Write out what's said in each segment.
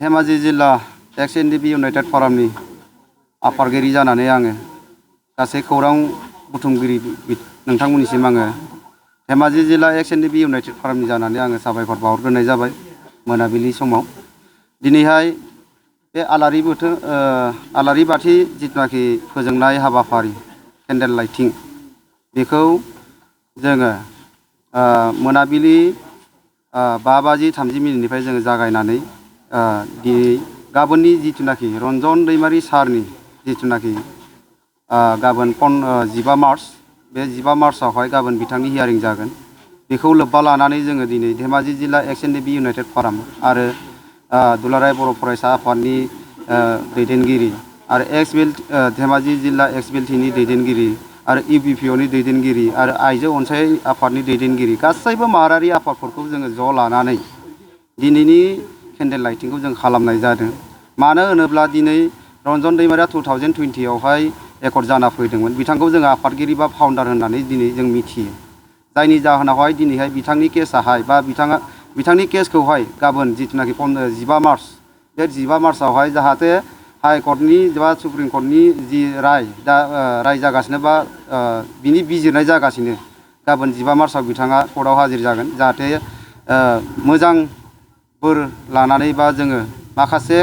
धेमाजि जिल्ला एक्स NDFB United फरामनि आफादगिरि जानानै आङो गासै खौरां बुथुमगिरि नोंथांमोननिसिम आङो धेमाजि जिल्ला एक्स NDFB इउनाइटेड फरामनि जानानै आङो साबायखर बावहरग्रोनाय जाबाय मोनाबिलि समाव। दिनैहाय बे आलारि बाथि जिथुनाखि फोजोंनाय हाबाफारि केन्डेल लाइटिं बेखौ जोङो मोनाबिलि 5:30 जोङो जागायनानै गाबोननि जिथुनाखि रनजन दैमारि सारनि जिथुनाखि गाबोन 15 मार्च बे 15 मार्चआवहाय गाबोन बिथांनि हियारिं जागोन। बेखौ लोब्बा लानानै जोङो दिनै धेमाजि जिल्ला एक्स NDFB इउनाइटेड फराम आरो दुलाराय बर' फरायसा आफादनि दैदेनगिरि आरो धेमाजि जिल्ला XBLTनि दैदेनगिरि आरो UBPOनि दैदेनगिरि आरो आइजो अनसायनाय आफादनि दैदेनगिरि गासैबो माहारियारि आफादफोरखौ जोङो ज' लानानै दिनैनि केन्डेल लाइटिंखौ जों खालामनाय जादों। मानो होनोब्ला दिनै रनजन दैमारिया 2020आवहाय एकर्ड जाना फैदोंमोन। बिथांखौ जोङो आफादगिरि बा फाउन्डार होननानै दिनै जों मिथियो। जायनि जाहोनावहाय दिनैहाय बिथांनि केसाहाय बा बिथांनि केसखौहाय गाबोन जिथुनाखि 15 मार्च बे 15 मार्चआवहाय जाहाथे हाइकर्टनि बा सुप्रिम कर्टनि जि राय जागासिनो बा बिनि बिजिरनाय जागासिनो गाबोन 15 मार्चआव बिथाङा कर्टआव हाजिर जागोन। जाहाथे मोजां बोर लानानै बा जोङो माखासे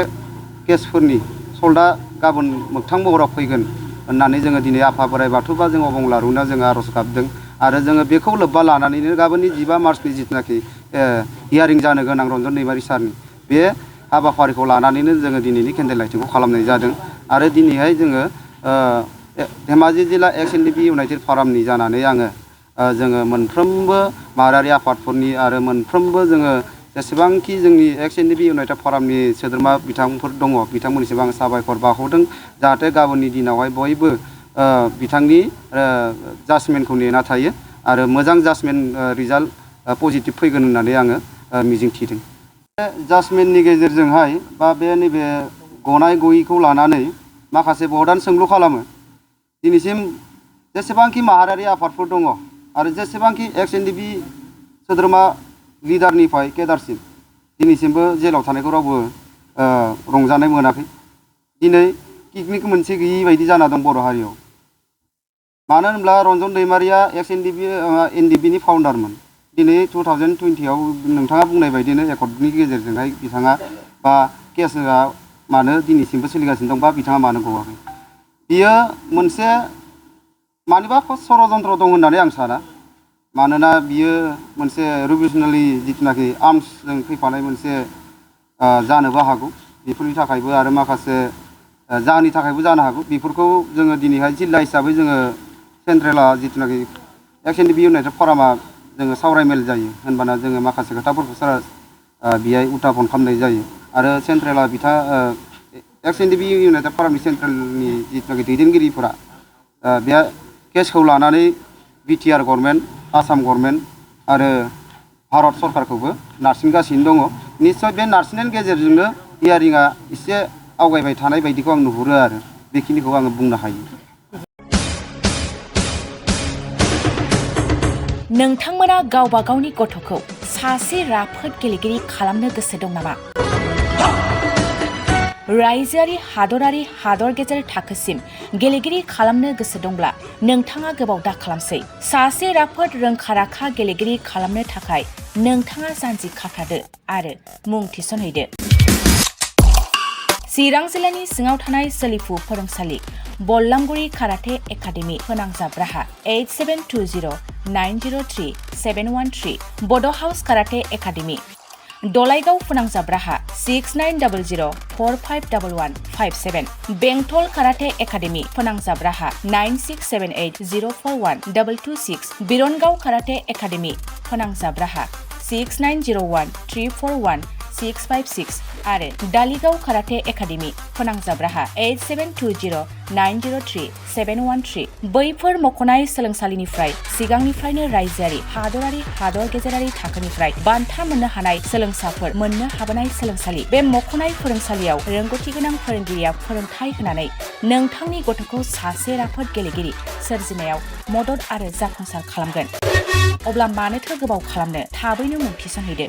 केसफोरनि सल्टआ गाबोन मोगथां महराव फैगोन होननानै जोङो दिनै आफा बोराइ बाथौ बा जों अबंलावरियाव जोङो आर'ज गाबदों आरो जोङो बेखौ लोब्बा लानानैनो गाबोननि 15 मार्चनि जिथुनाखि हियारिं जानो गोनां रनजन दैमारि सारनि बे हाबाफारिखौ लानानैनो जोङो दिनैनि केन्डेल लाइटिंखौ खालामनाय जादों। आरो दिनैहाय जोङो धेमाजि जिल्ला एक्स NDFB इउनाइटेड फरामनि जानानै जोङो मोनफ्रोमबो माहारियारि आफादफोरनि आरो मोनफ्रोमबो जोङो जेसेबांखि जोंनि एक्स NDFB इउनाइटेड फरामनि सोद्रोमा बिथांफोर दङ बिथांमोननिसिम आं साबायखर बावहरदों। जाहाथे गाबोननि दिनावहाय बयबो बिथांनि जाजमेन्टखौ नेना थायो आरो मोजां जाजमेन्ट रिजाल्ट पजिटिभ फैगोन होननानै आङो मिजिं थिदों। बे जाजमेन्टनि गेजेरजोंहाय बा बे नैबे गनाय गयैखौ लानानै माखासे बहुदानो सोंलु खालामो। दिनैसिम जेसेबांखि माहारियारि आफादफोर दङ आरो जेसेबांखि एक्स NDFB सोद्रोमा लिडारनिफ्राय केडारसिम दिनैसिमबो जेलाव थानायखौ रावबो रंजानाय मोनाखै। दिनै किकनिक मोनसे गैयि बायदि जाना दं बर' हारियाव। मानो होनब्ला रनजन दैमारिया एक्स NDFBनि फाउन्डारमोन। दिनै 2020आव नोंथाङा बुंनाय बायदिनो एकर्डनि गेजेरजोंहाय बिथाङा बा केसआ मानो दिनैसिमबो सोलिगासिनो दं बा बिथाङा मानो गवाखै। बियो मोनसे मानिबा षड़यन्त्र दं होननानै आं साना। मानोना बियो मोनसे रिभलिउसनारि जिथुनाखि आर्म्सजों फैफानाय मोनसे जानोबो हागौ। बेफोरनि थाखायबो आरो माखासे जाहोननि थाखायबो जानो हागौ। बेफोरखौ जोङो दिनैहाय जिल्ला हिसाबै जोङो सेन्ट्रेला जिथुनाखि एक्स NDFB इउनाइटेड फरामा जोङो सावरायमेल जायो होनबाना जोङो माखासे खोथाफोरखौ बेहाय उथाफन खालामनाय जायो। आरो सेन्ट्रेला एक्स NDFB इउनाइटेड फरामनि सेन्ट्रेलनि जिथुनाखि दैदेनगिरिफोरा बे केसखौ लानानै BTR गभर्नमेन्ट आसाम गभर्नमेन्ट आरो भारत सरकारखौबो नारसिनगासिनो दङ। निस्सय बे नारसिननायनि गेजेरजोंनो हियारिंआ एसे आवगायबाय थानाय बायदिखौ आं नुहुरो आरो बेखिनिखौ आङो बुंनो हायो। नोंथांमोना गावबा गावनि गथ'खौ सासे राफोद गेलेगिरि खालामनो गोसो दं नामा? रायजोआरि हादरारि हादर गेजेर थाखोसिम गेलेगिरि खालामनो गोसो दंब्ला नोंथाङा गोबाव दा खालामसै। सासे राफोद रोंखा राखा गेलेगिरि खालामनो थाखाय नोंथाङा जानजि खाफ्रादो आरो मुं थिसनहैदो। चिरां जिल्लानि सिङाव थानाय सोलिफु फोरोंसालि बल्लामगुरि काराटे एकाडेमि फोनांजाब राहा 8720903713 बड' हाउस काराटे एकाडेमि दलाइगाव फोनांजाब राहा 6900451157 बेंटल काराटे एकाडेमि फोनांजाब राहा 9678041226 बिरनगाव काराटे एकाडेमि फोनांजाब राहा 6901341656 आरो दालिगाव काराटे एकाडेमि फोनांजाब राहा 8720903713 बैफोर मख'नाय सोलोंसालिनिफ्राय सिगांनिफ्रायनो रायजोआरि हादरारि हादर गेजेरारि थाखोनिफ्राय बान्था मोननो हानाय सोलोंसाफोर मोननो हाबोनाय सोलोंसालि। बे मख'नाय फोरोंसालियाव रोंगौथि गोनां फोरोंगिरिया फोरोंथाय होनानै नोंथांनि गथ'खौ सासे राफोद गेलेगिरि सोरजिनायाव मदद आरो जाफुंसार खालामगोन। अब्ला मानोथो गोबाव खालामनो, थाबैनो मुं थिसनहैदो।